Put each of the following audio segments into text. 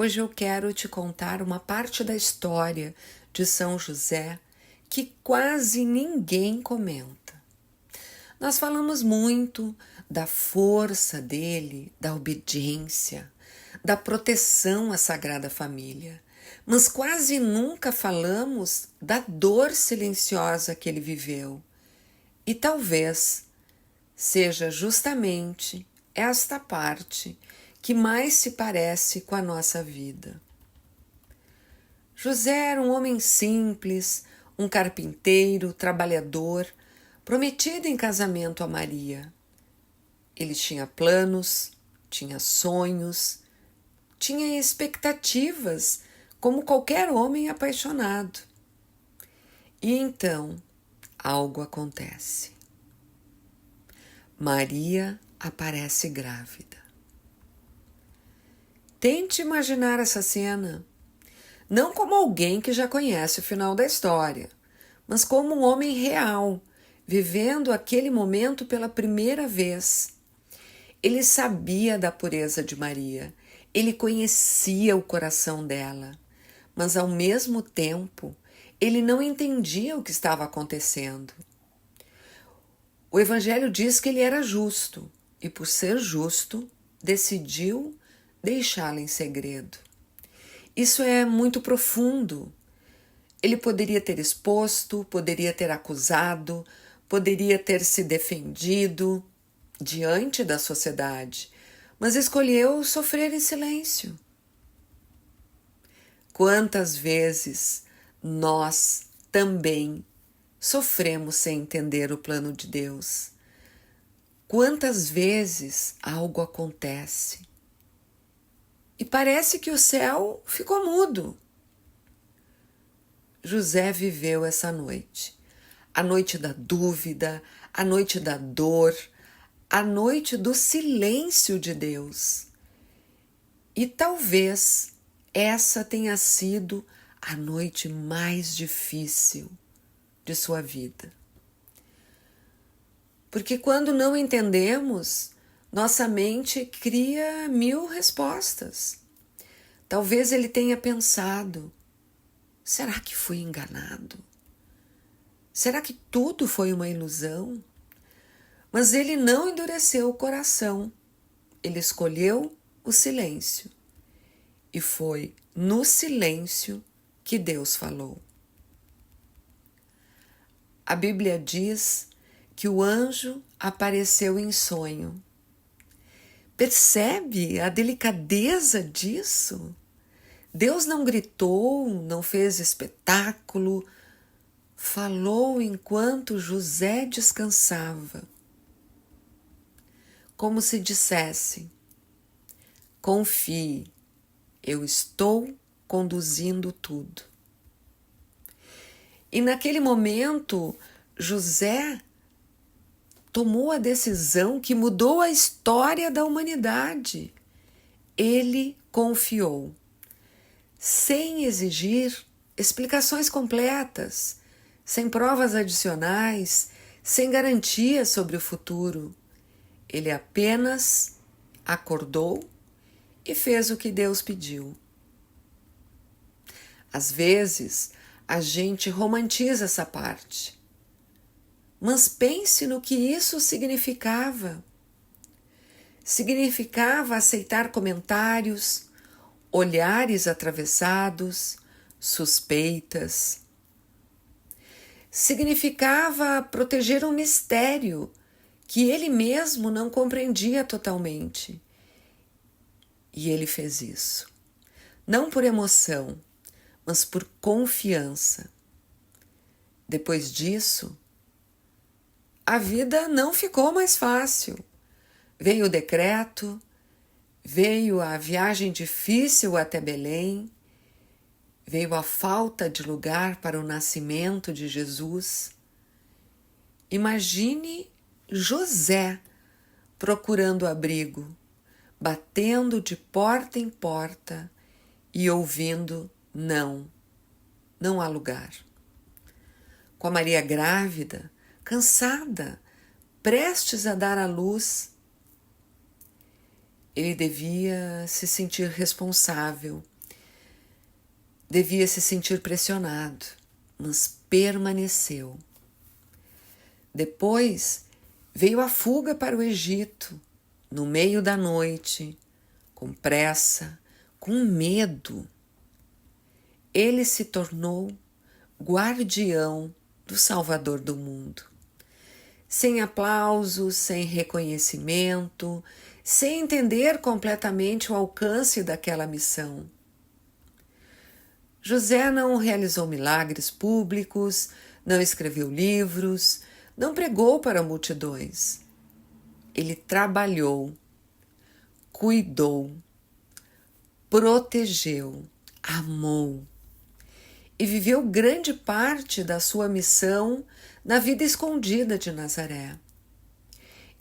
Hoje eu quero te contar uma parte da história de São José que quase ninguém comenta. Nós falamos muito da força dele, da obediência, da proteção à Sagrada Família, mas quase nunca falamos da dor silenciosa que ele viveu. E talvez seja justamente esta parte que mais se parece com a nossa vida. José era um homem simples, um carpinteiro, trabalhador, prometido em casamento a Maria. Ele tinha planos, tinha sonhos, tinha expectativas, como qualquer homem apaixonado. E então, algo acontece. Maria aparece grávida. Tente imaginar essa cena, não como alguém que já conhece o final da história, mas como um homem real, vivendo aquele momento pela primeira vez. Ele sabia da pureza de Maria, ele conhecia o coração dela, mas ao mesmo tempo ele não entendia o que estava acontecendo. O Evangelho diz que ele era justo e, por ser justo, decidiu deixá-la em segredo. Isso é muito profundo. Ele poderia ter exposto, poderia ter acusado, poderia ter se defendido diante da sociedade, mas escolheu sofrer em silêncio. Quantas vezes nós também sofremos sem entender o plano de Deus? Quantas vezes algo acontece e parece que o céu ficou mudo? José viveu essa noite, a noite da dúvida, a noite da dor, a noite do silêncio de Deus. E talvez essa tenha sido a noite mais difícil de sua vida. Porque quando não entendemos, nossa mente cria 1000 respostas. Talvez ele tenha pensado: será que fui enganado? Será que tudo foi uma ilusão? Mas ele não endureceu o coração. Ele escolheu o silêncio. E foi no silêncio que Deus falou. A Bíblia diz que o anjo apareceu em sonho. Percebe a delicadeza disso? Deus não gritou, não fez espetáculo, falou enquanto José descansava. Como se dissesse: confie, eu estou conduzindo tudo. E naquele momento, José tomou a decisão que mudou a história da humanidade. Ele confiou, sem exigir explicações completas, sem provas adicionais, sem garantias sobre o futuro. Ele apenas acordou e fez o que Deus pediu. Às vezes, a gente romantiza essa parte. Mas pense no que isso significava. Significava aceitar comentários, olhares atravessados, suspeitas. Significava proteger um mistério que ele mesmo não compreendia totalmente. E ele fez isso. Não por emoção, mas por confiança. Depois disso, a vida não ficou mais fácil. Veio o decreto, veio a viagem difícil até Belém, veio a falta de lugar para o nascimento de Jesus. Imagine José procurando abrigo, batendo de porta em porta e ouvindo não, não há lugar. Com a Maria grávida, cansada, prestes a dar à luz, ele devia se sentir responsável Devia se sentir pressionado, mas permaneceu. Depois veio a fuga para o Egito, no meio da noite, com pressa, com medo. Ele se tornou guardião do Salvador do mundo. Sem aplausos, sem reconhecimento, sem entender completamente o alcance daquela missão. José não realizou milagres públicos, não escreveu livros, não pregou para multidões. Ele trabalhou, cuidou, protegeu, amou e viveu grande parte da sua missão na vida escondida de Nazaré.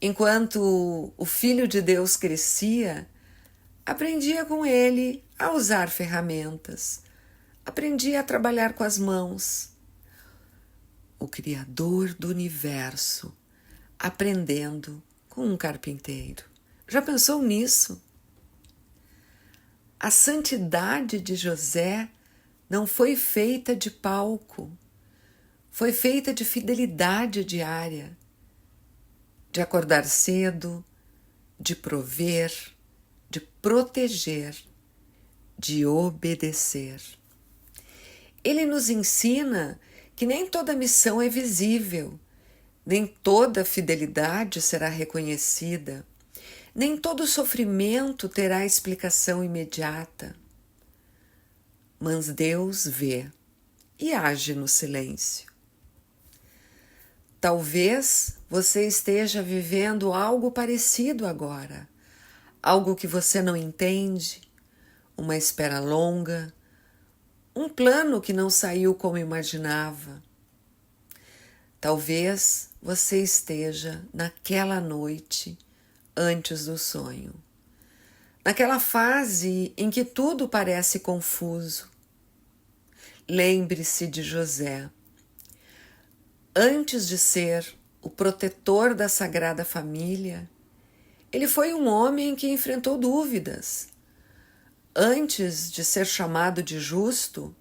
Enquanto o Filho de Deus crescia, aprendia com ele a usar ferramentas, aprendia a trabalhar com as mãos. O Criador do universo, aprendendo com um carpinteiro. Já pensou nisso? A santidade de José não foi feita de palco, foi feita de fidelidade diária, de acordar cedo, de prover, de proteger, de obedecer. Ele nos ensina que nem toda missão é visível, nem toda fidelidade será reconhecida, nem todo sofrimento terá explicação imediata. Mas Deus vê e age no silêncio. Talvez você esteja vivendo algo parecido agora, algo que você não entende, uma espera longa, um plano que não saiu como imaginava. Talvez você esteja naquela noite antes do sonho, naquela fase em que tudo parece confuso. Lembre-se de José. Antes de ser o protetor da Sagrada Família, ele foi um homem que enfrentou dúvidas. Antes de ser chamado de justo,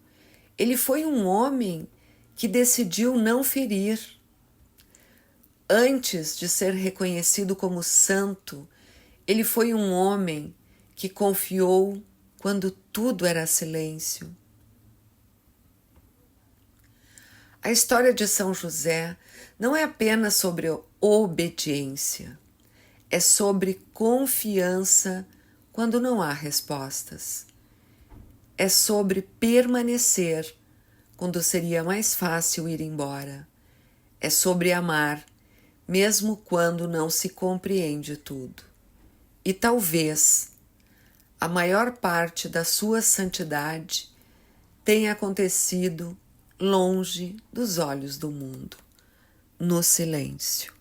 ele foi um homem que decidiu não ferir. Antes de ser reconhecido como santo, ele foi um homem que confiou quando tudo era silêncio. A história de São José não é apenas sobre obediência, é sobre confiança quando não há respostas. É sobre permanecer quando seria mais fácil ir embora. É sobre amar, mesmo quando não se compreende tudo. E talvez a maior parte da sua santidade tenha acontecido longe dos olhos do mundo, no silêncio.